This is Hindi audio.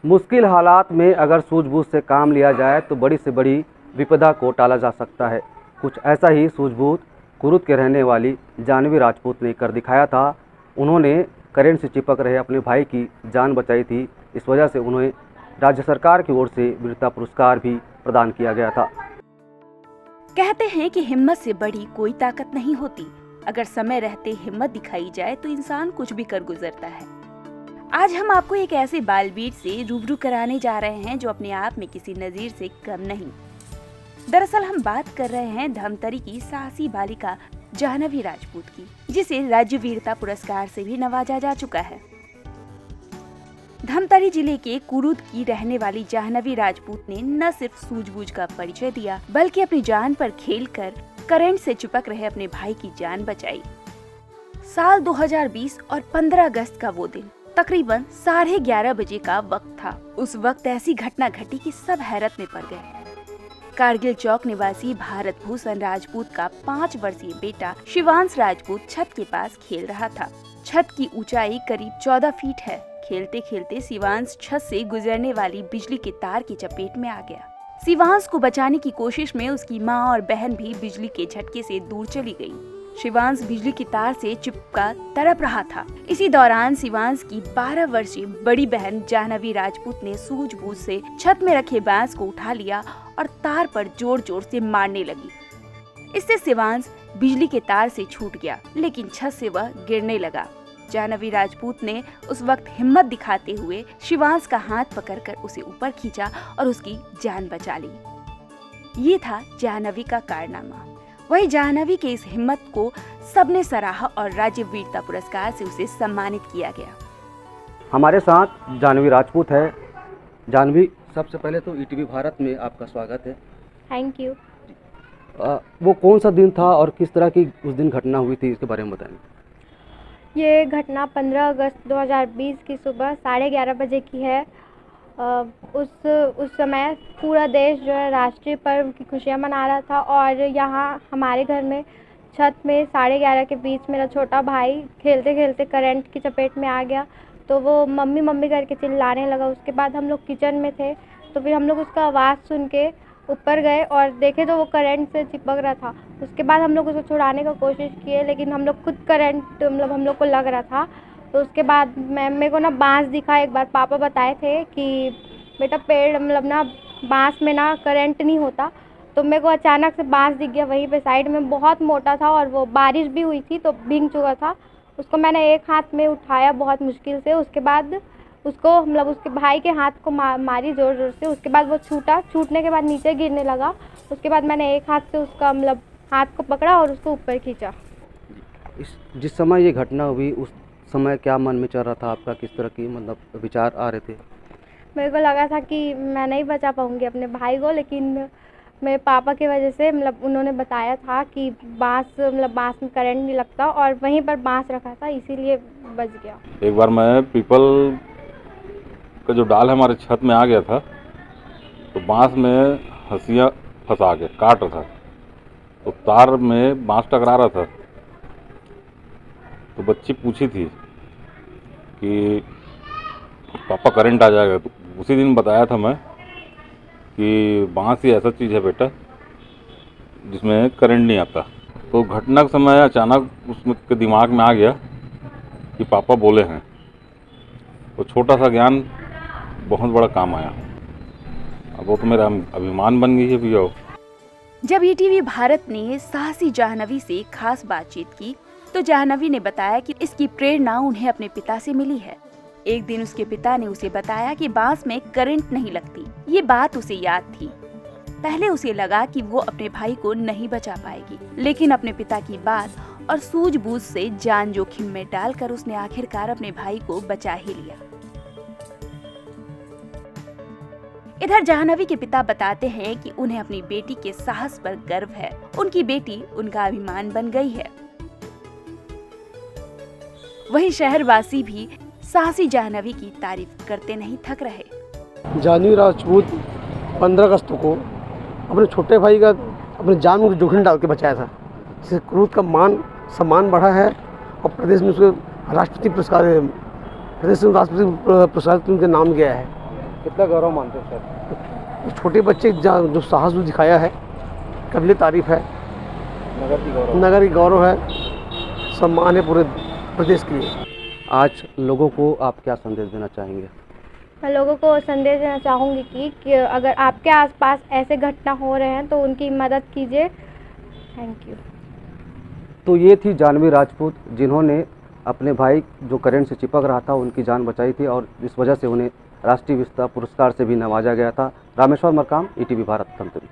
मुश्किल हालात में अगर सूझबूझ से काम लिया जाए तो बड़ी से बड़ी विपदा को टाला जा सकता है। कुछ ऐसा ही सूझबूझ कुरुद के रहने वाली जानवी राजपूत ने कर दिखाया था। उन्होंने करंट से चिपक रहे अपने भाई की जान बचाई थी। इस वजह से उन्हें राज्य सरकार की ओर से वीरता पुरस्कार भी प्रदान किया गया था। कहते हैं कि हिम्मत से बड़ी कोई ताकत नहीं होती। अगर समय रहते हिम्मत दिखाई जाए तो इंसान कुछ भी कर गुजरता है। आज हम आपको एक ऐसे बालवीर से रूबरू कराने जा रहे हैं जो अपने आप में किसी नजीर से कम नहीं। दरअसल हम बात कर रहे हैं धमतरी की साहसी बालिका जाह्नवी राजपूत की, जिसे राज्य वीरता पुरस्कार से भी नवाजा जा चुका है। धमतरी जिले के कुरुद की रहने वाली जाह्नवी राजपूत ने न सिर्फ सूझबूझ का परिचय दिया, बल्कि अपनी जान पर खेलकर करंट से चिपक रहे अपने भाई की जान बचाई। साल 2020 और 15 अगस्त का वो दिन तकरीबन 11:30 बजे का वक्त था। उस वक्त ऐसी घटना घटी कि सब हैरत में पड़ गए। कारगिल चौक निवासी भारत भूषण राजपूत का 5 वर्षीय बेटा शिवांश राजपूत छत के पास खेल रहा था। छत की ऊंचाई करीब 14 फीट है। खेलते खेलते शिवांश छत से गुजरने वाली बिजली के तार की चपेट में आ गया। शिवांश को बचाने की कोशिश में उसकी मां और बहन भी बिजली के झटके से दूर चली गई। शिवांश बिजली की तार से चिपका तड़प रहा था। इसी दौरान शिवांश की 12 वर्षीय बड़ी बहन जाह्नवी राजपूत ने सूझबूझ से छत में रखे बांस को उठा लिया और तार पर जोर जोर से मारने लगी। इससे शिवांश बिजली के तार से छूट गया, लेकिन छत से वह गिरने लगा। जाह्नवी राजपूत ने उस वक्त हिम्मत दिखाते हुए शिवांश का हाथ पकड़कर उसे ऊपर खींचा और उसकी जान बचा ली। ये था जाह्नवी का कारनामा। वही जाह्नवी के इस हिम्मत को सबने सराहा और राज्य वीरता पुरस्कार से उसे सम्मानित किया गया। हमारे साथ जाह्नवी राजपूत है। जाह्नवी, सबसे पहले तो ईटीवी भारत में आपका स्वागत है। Thank you. वो कौन सा दिन था और किस तरह की उस दिन घटना हुई थी, इसके बारे में बताएं। ये घटना 15 अगस्त 2020 की सुबह 11:30 बजे की है। उस समय पूरा देश जो है राष्ट्रीय पर्व की खुशियाँ मना रहा था और यहाँ हमारे घर में छत में 11:30 के बीच मेरा छोटा भाई खेलते खेलते करंट की चपेट में आ गया। तो वो मम्मी मम्मी करके चिल्लाने लगा। उसके बाद हम लोग किचन में थे, तो फिर हम लोग उसका आवाज़ सुन के ऊपर गए और देखे तो वो करंट से चिपक रहा था। उसके बाद हम लोग उसको छुड़ाने का कोशिश किए, लेकिन हम लोग खुद करंट हम लोग को लग रहा था। तो उसके बाद मेरे को ना बांस दिखा। एक बार पापा बताए थे कि बेटा पेड़ ना बांस में ना करंट नहीं होता। तो मेरे को अचानक से बांस दिख गया वहीं पे साइड में, बहुत मोटा था और वो बारिश भी हुई थी तो भीग चुका था। उसको मैंने एक हाथ में उठाया बहुत मुश्किल से। उसके बाद उसको उसके भाई के हाथ को मारी ज़ोर ज़ोर से। उसके बाद वो छूटने के बाद नीचे गिरने लगा। उसके बाद मैंने एक हाथ से उसका हाथ को पकड़ा और उसको ऊपर खींचा। जिस समय ये घटना हुई उस समय क्या मन में चल रहा था आपका, किस तरह की विचार आ रहे थे? मेरे को लगा था कि मैं नहीं बचा पाऊँगी अपने भाई को, लेकिन मेरे पापा की वजह से उन्होंने बताया था कि बांस में करंट नहीं लगता और वहीं पर बांस रखा था, इसीलिए बच गया। एक बार मैं पीपल का जो डाल है हमारे छत में आ गया था, तो बांस में हंसिया फंसा के काट रहा था, तो तार में बांस टकरा रहा था। तो बच्ची पूछी थी कि पापा करंट आ जाएगा। तो उसी दिन बताया था मैं कि बांस ही ऐसा चीज़ है बेटा जिसमें करंट नहीं आता। तो घटना के समय अचानक उसके दिमाग में आ गया कि पापा बोले हैं, तो छोटा सा ज्ञान बहुत बड़ा काम आया। अब वो तो मेरा अभिमान बन गई है भैया। जब ईटीवी भारत ने साहसी जाह्नवी से खास बातचीत की तो जाह्नवी ने बताया कि इसकी प्रेरणा उन्हें अपने पिता से मिली है। एक दिन उसके पिता ने उसे बताया कि बांस में करंट नहीं लगती। ये बात उसे याद थी। पहले उसे लगा कि वो अपने भाई को नहीं बचा पाएगी, लेकिन अपने पिता की बात और सूझबूझ से जान जोखिम में डालकर उसने आखिरकार अपने भाई को बचा ही लिया। इधर जाह्नवी के पिता बताते हैं कि उन्हें अपनी बेटी के साहस पर गर्व है। उनकी बेटी उनका अभिमान बन गई है। वहीं शहरवासी भी साहसी जाह्नवी की तारीफ करते नहीं थक रहे। जाह्नवी राजपूत 15 अगस्त को अपने छोटे भाई का अपने जान में जोखिम डाल के बचाया था, जिससे क्रूद का मान सम्मान बढ़ा है और प्रदेश में उसको राष्ट्रपति पुरस्कार के उनके नाम गया है। कितना गौरव मानते हैं सर? छोटे बच्चे जो साहस जो दिखाया है, काबिल तारीफ है, नगर की गौरव है, सम्मान है पूरे प्रदेश के लिए। आज लोगों को आप क्या संदेश देना चाहेंगे? मैं लोगों को संदेश देना चाहूँगी कि अगर आपके आसपास ऐसे घटना हो रहे हैं तो उनकी मदद कीजिए। Thank you. तो ये थी जाह्नवी राजपूत, जिन्होंने अपने भाई जो करंट से चिपक रहा था उनकी जान बचाई थी और इस वजह से उन्हें राष्ट्रीय वीरता पुरस्कार से भी नवाजा गया था। रामेश्वर मरकाम, ईटीवी भारत, धमतरी।